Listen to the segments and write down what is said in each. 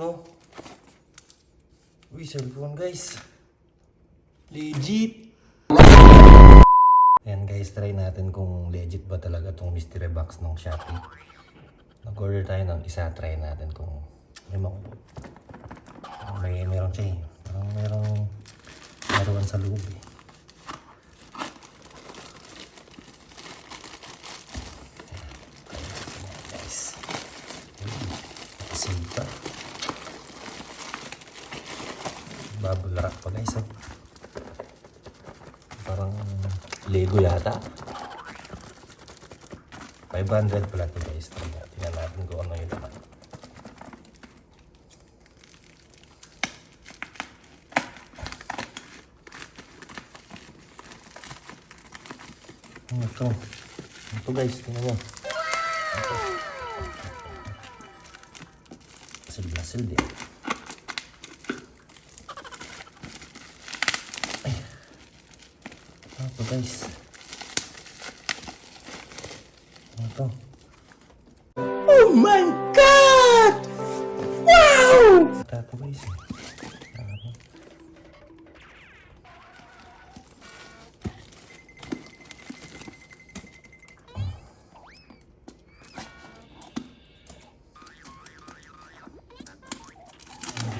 No? Uy, cellphone guys. Legit. Ayan guys, try natin kung legit ba talaga tong mystery box ng Shopee. Nag-order tayo ng isa, try natin kung meron siya eh. Parang meron sa loob eh. Guys. Sinta. Bubble wrap pa guys oh. Parang Lego yata. 500 pala ito guys. Tingnan natin kung ano yung laman. Ito guys, tingnan mo. Silid din. Ay. Ito guys. Ito. Oh my God! Wow! Ito guys.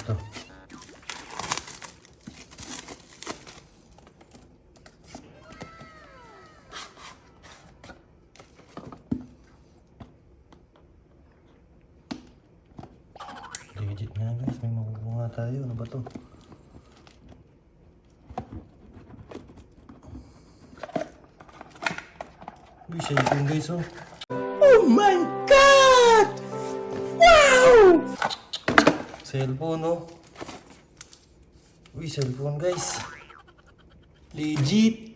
Ito. Legit nga guys, may makukuha tayo. Ano ba to? Uy, cellphone guys oh. Oh my God! Wow! Cellphone oh. Uy, cellphone guys. Legit.